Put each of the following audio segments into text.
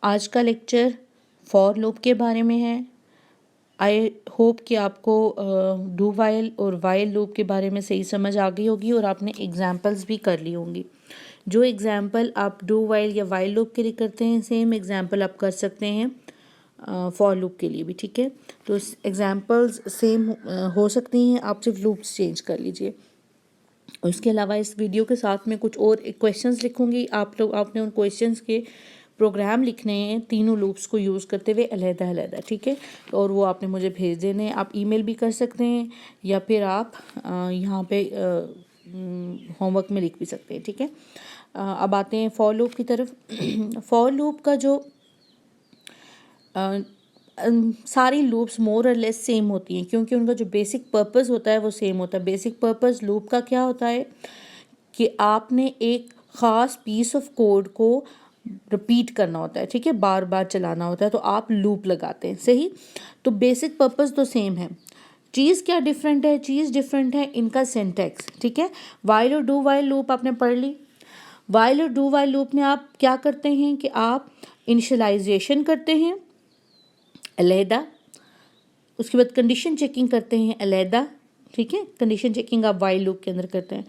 आज का lecture for loop के बारे में है। आई होप कि आपको डू वाइल और वाइल लूप के बारे में सही समझ आ गई होगी और आपने एग्जांपल्स भी कर ली होंगी। जो एग्जांपल आप डू वाइल या वाइल लूप के लिए करते हैं, सेम एग्जांपल आप कर सकते हैं फॉर लूप के लिए भी, ठीक है। तो एग्जांपल्स सेम हो सकती हैं, आप सिर्फ लूप्स चेंज कर लीजिए। उसके अलावा इस वीडियो के साथ में कुछ और क्वेश्चंस लिखूंगी। आपने उन क्वेश्चंस के प्रोग्राम लिखने हैं तीनों लूप्स को यूज़ करते हुए अलहदा, ठीक है। और वो आपने मुझे भेज देने हैं। आप ईमेल भी कर सकते हैं या फिर आप यहाँ पे होमवर्क में लिख भी सकते हैं, ठीक है। अब आते हैं फॉर लूप की तरफ। फॉर लूप का जो सारी लूप्स मोर और लेस सेम होती हैं, क्योंकि उनका जो बेसिक पर्पस होता है वो सेम होता है। बेसिक पर्पस लूप का क्या होता है कि आपने एक ख़ास पीस ऑफ कोड को रिपीट करना होता है, ठीक है, बार बार चलाना होता है, तो आप लूप लगाते हैं, सही। तो बेसिक पर्पस तो सेम है। चीज़ क्या डिफरेंट है? चीज़ डिफरेंट है इनका सिंटैक्स, ठीक है। वाइल और डू वाइल लूप आपने पढ़ ली। वाइल और डू वाइल लूप में आप क्या करते हैं कि आप इनिशियलाइजेशन करते हैं अलहदा, उसके बाद कंडीशन चेकिंग करते हैं अलहदा, ठीक है। कंडीशन चेकिंग आप वाइल लूप के अंदर करते हैं।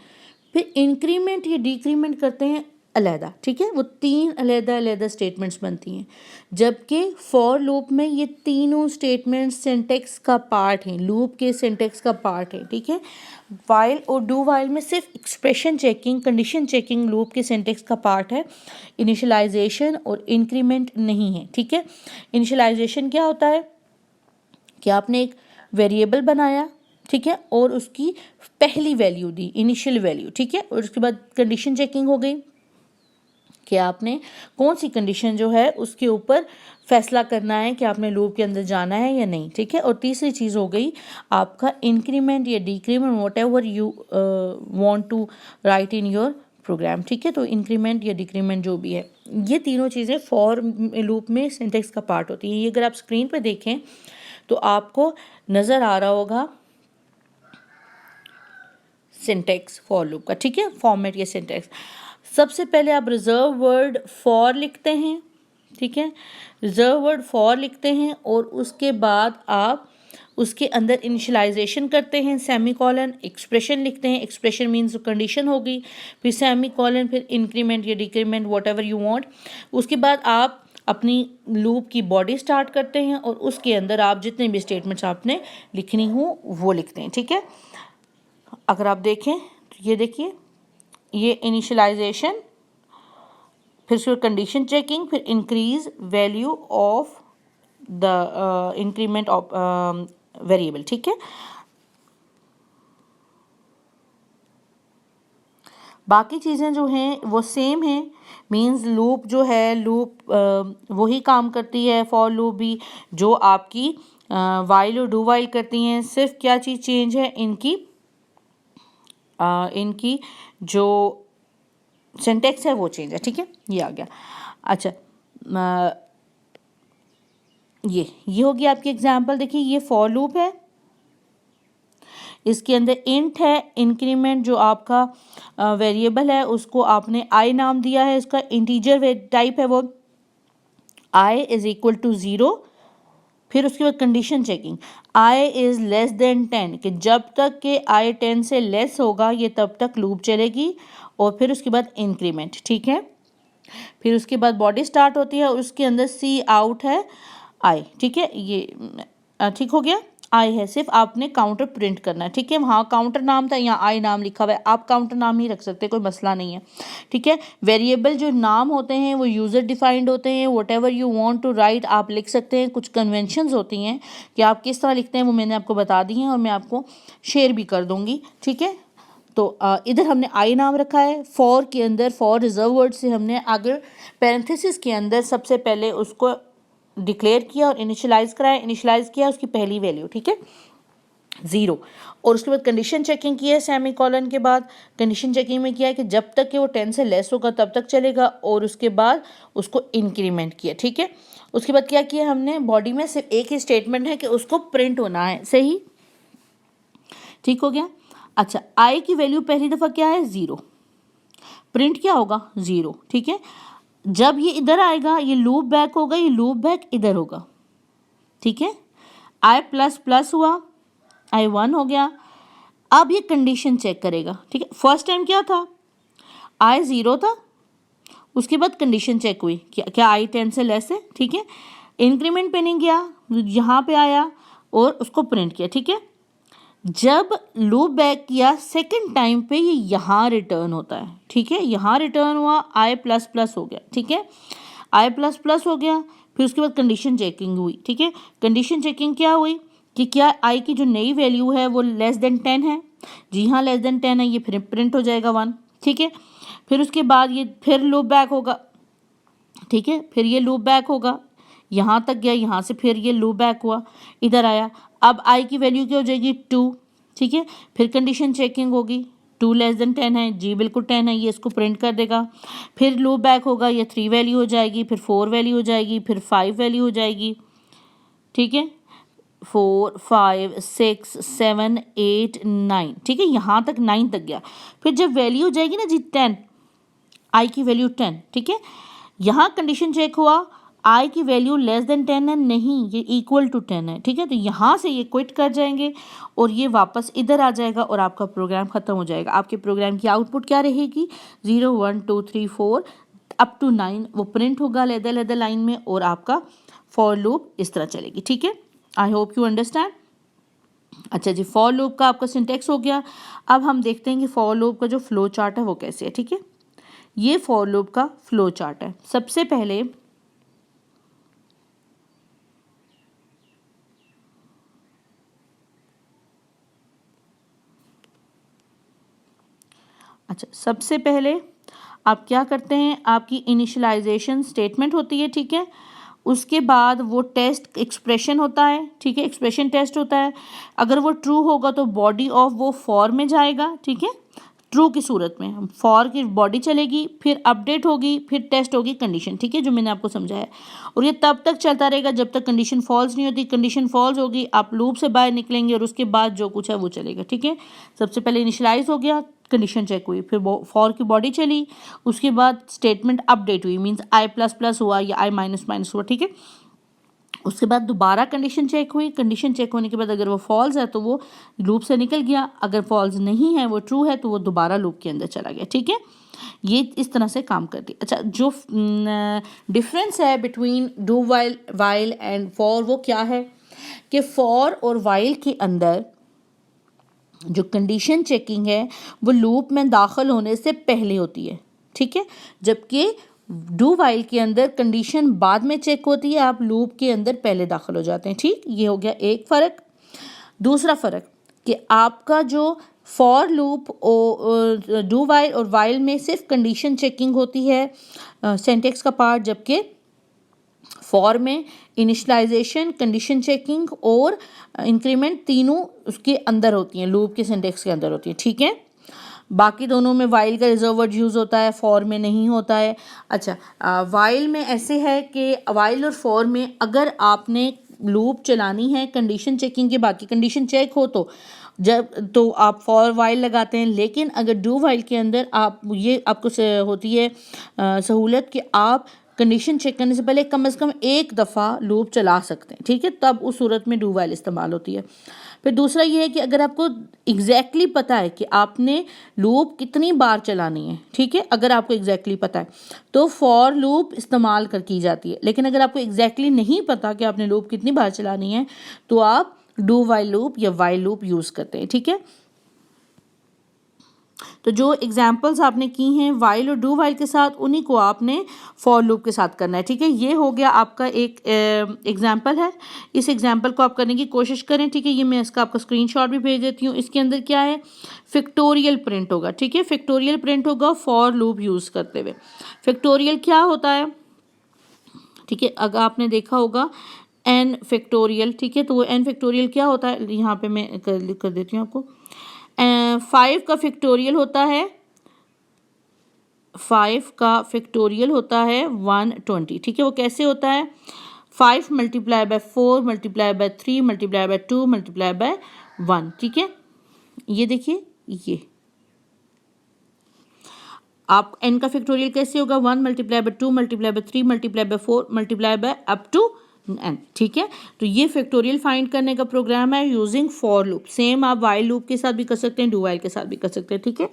फिर इंक्रीमेंट या डिक्रीमेंट करते हैं अलहदा, ठीक है। वो तीन अलहदा स्टेटमेंट्स बनती हैं, जबकि फॉर लूप में ये तीनों स्टेटमेंट्स सिंटेक्स का पार्ट हैं, लूप के सिंटेक्स का पार्ट है, ठीक है। वाइल और डू वाइल में सिर्फ expression checking, condition checking loop के सिंटेक्स का पार्ट है, इनिशियलाइजेशन और इंक्रीमेंट नहीं है, ठीक है। इनिशियलाइजेशन क्या होता है कि आपने एक वेरिएबल बनाया, ठीक है, और उसकी पहली वैल्यू दी, इनिशियल वैल्यू, ठीक है। और उसके बाद कंडीशन चेकिंग हो गई कि आपने कौन सी कंडीशन जो है उसके ऊपर फैसला करना है कि आपने लूप के अंदर जाना है या नहीं, ठीक है। और तीसरी चीज़ हो गई आपका इंक्रीमेंट या decrement, whatever you want to write in your program, ठीक है। तो इंक्रीमेंट या डिक्रीमेंट जो भी है, ये तीनों चीज़ें फॉर लूप में सिंटेक्स का पार्ट होती हैं। ये अगर आप स्क्रीन पर देखें तो आपको नज़र आ रहा होगा सिंटेक्स फॉर लूप का, ठीक है, फॉर्मेट या सिंटेक्स। सबसे पहले आप रिजर्व वर्ड फॉर लिखते हैं, ठीक है, रिजर्व वर्ड फॉर लिखते हैं और उसके बाद आप उसके अंदर इनिशियलाइजेशन करते हैं, सेमीकोलन, एक्सप्रेशन लिखते हैं, एक्सप्रेशन मीन्स कंडीशन हो गई, फिर सेमीकोलन, फिर इंक्रीमेंट या decrement, whatever you want. उसके बाद आप अपनी लूप की बॉडी स्टार्ट करते हैं और उसके अंदर आप जितने भी स्टेटमेंट्स आपने लिखनी हो वो लिखते हैं, ठीक है। अगर आप देखें तो ये देखिए, ये इनिशियलाइजेशन, फिर उसके कंडीशन चेकिंग, फिर increase value of the increment of variable, ठीक है। बाकी चीज़ें जो हैं वो सेम हैं, मींस लूप जो है, लूप वही काम करती है, फॉर लूप भी, जो आपकी वाइल और डू वाइल करती हैं। सिर्फ क्या चीज़ चेंज है, इनकी जो सिंटेक्स है वो चेंज है, ठीक है। ये आ गया। अच्छा, ये होगी आपकी एग्जांपल। देखिए ये फॉर लूप है, इसके अंदर इंट है, इंक्रीमेंट जो आपका वेरिएबल है उसको आपने आई नाम दिया है, इसका इंटीजर टाइप है वो, आई इज इक्वल टू 0। फिर उसके बाद condition checking, I is less than 10, कि जब तक कि आई 10 से लेस होगा ये तब तक लूप चलेगी। और फिर उसके बाद इंक्रीमेंट, ठीक है। फिर उसके बाद बॉडी स्टार्ट होती है और उसके अंदर सी आउट है आई, ठीक है। ये ठीक हो गया। आई है, सिर्फ आपने काउंटर प्रिंट करना है, ठीक है। वहाँ काउंटर नाम था, यहाँ आई नाम लिखा हुआ है, आप काउंटर नाम ही रख सकते हैं, कोई मसला नहीं है, ठीक है। वेरिएबल जो नाम होते हैं वो यूज़र डिफाइंड होते हैं, whatever you want to write आप लिख सकते हैं। कुछ कन्वेंशंस होती हैं कि आप किस तरह लिखते हैं, वो मैंने आपको बता दी हैं और मैं आपको शेयर भी कर दूँगी, ठीक है। तो इधर हमने आई नाम रखा है, फॉर के अंदर, फॉर रिजर्व वर्ड से हमने अगर पैरेंथेसिस के अंदर सबसे पहले उसको डिक्लेयर किया और इनिशियलाइज कराया, इनिशियलाइज किया उसकी पहली वैल्यू, ठीक है, 0। और उसके बाद कंडीशन चेकिंग की है, सेमीकोलन के बाद कंडीशन चेकिंग में किया है कि जब तक कि वो 10 से लेस होगा तब तक चलेगा, और उसके बाद उसको इंक्रीमेंट किया, ठीक है। उसके बाद क्या किया हमने, बॉडी में सिर्फ एक ही स्टेटमेंट है कि उसको प्रिंट होना है, सही, ठीक हो गया। अच्छा, आई की वैल्यू पहली दफ़ा क्या है, 0, प्रिंट क्या होगा, 0, ठीक है। जब ये इधर आएगा ये लूप बैक होगा, ये लूप बैक इधर होगा, ठीक है। आई प्लस प्लस हुआ, आई 1 हो गया। अब ये कंडीशन चेक करेगा, ठीक है। फर्स्ट टाइम क्या था, आई 0 था, उसके बाद कंडीशन चेक हुई क्या आई 10 से लेस है, ठीक है। इंक्रीमेंट पे नहीं गया, यहाँ पे आया और उसको प्रिंट किया, ठीक है। जब लूप बैक किया सेकंड टाइम पे ये यहाँ रिटर्न होता है, ठीक है। यहाँ रिटर्न हुआ, आई प्लस प्लस हो गया, ठीक है। आई प्लस प्लस हो गया, फिर उसके बाद कंडीशन चेकिंग हुई, ठीक है। कंडीशन चेकिंग क्या हुई कि क्या आई की जो नई वैल्यू है वो लेस देन 10 है, जी हाँ लेस देन 10 है, ये फिर प्रिंट हो जाएगा 1, ठीक है। फिर उसके बाद ये फिर लूप बैक होगा, ठीक है। फिर ये लूप बैक होगा, यहाँ तक गया, यहाँ से फिर ये लूप बैक हुआ, इधर आया। अब आई की वैल्यू क्या हो जाएगी 2, ठीक है। फिर कंडीशन चेकिंग होगी, 2 लेस देन 10 है, जी बिल्कुल 10 है, ये इसको प्रिंट कर देगा। फिर लूप बैक होगा, ये 3 वैल्यू हो जाएगी, फिर 4 वैल्यू हो जाएगी, फिर 5 वैल्यू हो जाएगी, ठीक है। 4 5 6 7 8 9, ठीक है, यहाँ तक 9 तक गया। फिर जब वैल्यू हो जाएगी ना जी 10, आई की वैल्यू 10, ठीक है। यहाँ कंडीशन चेक हुआ, आई की वैल्यू लेस देन 10 है, नहीं ये इक्वल टू 10 है, ठीक है। तो यहाँ से ये क्विट कर जाएंगे और ये वापस इधर आ जाएगा और आपका प्रोग्राम ख़त्म हो जाएगा। आपके प्रोग्राम की आउटपुट क्या रहेगी, 0 1 2 3 4 अप टू 9 वो प्रिंट होगा लेदर लेदर लाइन में, और आपका फॉर लूप इस तरह चलेगी, ठीक है। I hope you understand. अच्छा जी, फॉर लूप का आपका सिंटेक्स हो गया। अब हम देखते हैं कि फॉर लूप का जो फ्लो चार्ट है वो कैसे है, ठीक है। ये फॉर लूप का फ्लो चार्ट है। सबसे पहले आप क्या करते हैं, आपकी इनिशियलाइजेशन स्टेटमेंट होती है, ठीक है। उसके बाद वो टेस्ट एक्सप्रेशन होता है, ठीक है, एक्सप्रेशन टेस्ट होता है। अगर वो ट्रू होगा तो बॉडी ऑफ वो फॉर में जाएगा, ठीक है। ट्रू की सूरत में फॉर की बॉडी चलेगी, फिर अपडेट होगी, फिर टेस्ट होगी कंडीशन, ठीक है, जो मैंने आपको समझाया। और ये तब तक चलता रहेगा जब तक कंडीशन फॉल्स नहीं होती। कंडीशन फॉल्स होगी, आप लूप से बाहर निकलेंगे और उसके बाद जो कुछ है वो चलेगा, ठीक है। सबसे पहले इनिशियलाइज हो गया, कंडीशन चेक हुई, फिर फॉर की बॉडी चली, उसके बाद स्टेटमेंट अपडेट हुई, मीन्स आई प्लस प्लस हुआ या आई माइनस माइनस हुआ, ठीक है। उसके बाद दोबारा कंडीशन चेक हुई, कंडीशन चेक होने के बाद अगर वो फॉल्स है तो वो लूप से निकल गया, अगर फॉल्स नहीं है वो ट्रू है तो वो दोबारा लूप के अंदर चला गया, ठीक है। ये इस तरह से काम करती है। अच्छा, जो डिफरेंस है between do while and for वो क्या है कि फॉर और वाइल के अंदर जो कंडीशन चेकिंग है वो लूप में दाखिल होने से पहले होती है, ठीक है। जबकि डू वाइल के अंदर कंडीशन बाद में चेक होती है, आप लूप के अंदर पहले दाखिल हो जाते हैं, ठीक। ये हो गया एक फ़र्क। दूसरा फ़र्क कि आपका जो फॉर लूप डू वाइल और वाइल में सिर्फ कंडीशन चेकिंग होती है, सिंटैक्स का पार्ट, जबकि फॉर में इनिशियलाइजेशन, कंडीशन चेकिंग और इंक्रीमेंट तीनों उसके अंदर होती हैं, लूप के सिंटैक्स के अंदर होती हैं, ठीक है। बाकी दोनों में वाइल का रिजर्व वर्ड यूज़ होता है, फॉर में नहीं होता है। अच्छा, वाइल में ऐसे है कि वाइल और फॉर में अगर आपने लूप चलानी है कंडीशन चेकिंग के बाकी कंडीशन चेक हो तो आप फॉर वाइल लगाते हैं, लेकिन अगर डू वाइल के अंदर आप ये आपको होती है सहूलत कि आप कंडीशन चेक करने से पहले कम से कम एक दफ़ा लूप चला सकते हैं, ठीक है, तब उस सूरत में डू वाइल इस्तेमाल होती है। फिर दूसरा ये है कि अगर आपको एग्जैक्टली पता है कि आपने लूप कितनी बार चलानी है, ठीक है, अगर आपको एग्जैक्टली पता है तो फॉर लूप इस्तेमाल की जाती है। लेकिन अगर आपको एग्जैक्टली नहीं पता कि आपने लूप कितनी बार चलानी है तो आप डू वाइल लूप या वाइल लूप यूज़ करते हैं, ठीक है। तो जो एग्जाम्पल्स आपने की हैं वाइल और डू वाइल के साथ, उन्हीं को आपने फॉर लूप के साथ करना है, ठीक है। ये हो गया आपका एक एग्जाम्पल है। इस एग्जाम्पल को आप करने की कोशिश करें, ठीक है। ये मैं इसका आपका स्क्रीनशॉट भी भेज देती हूँ। इसके अंदर क्या है, फैक्टोरियल प्रिंट होगा, ठीक है। फैक्टोरियल प्रिंट होगा फॉर लूप यूज़ करते हुए। फैक्टोरियल क्या होता है, ठीक है, अगर आपने देखा होगा एन फैक्टोरियल, ठीक है, तो वो एन फैक्टोरियल क्या होता है, यहाँ पे मैं कर देती हूँ आपको। 5 का फैक्टोरियल होता है 120, ठीक है। वो कैसे होता है, 5 multiply by 4 multiply by 3 multiply by 2 multiply bye 1, ठीक है। ये देखिए, ये आप n का फैक्टोरियल कैसे होगा, 1 multiply by 2 multiply by 3 multiply by 4 multiply by up to n, ठीक है। तो ये फैक्टोरियल फाइंड करने का प्रोग्राम है यूजिंग फॉर लूप। सेम आप वाइल लूप के साथ भी कर सकते हैं, डू वाइल के साथ भी कर सकते हैं, ठीक है।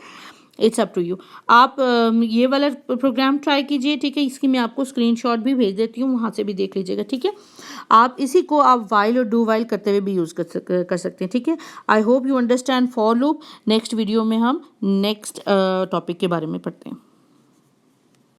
It's up to you. आप ये वाला प्रोग्राम ट्राई कीजिए, ठीक है। इसकी मैं आपको स्क्रीनशॉट भी भेज देती हूँ, वहाँ से भी देख लीजिएगा, ठीक है। आप इसी को आप वाइल और डू वाइल करते हुए भी यूज़ कर सकते हैं, ठीक है। I hope you understand for loop. Next video में हम नेक्स्ट टॉपिक के बारे में पढ़ते हैं।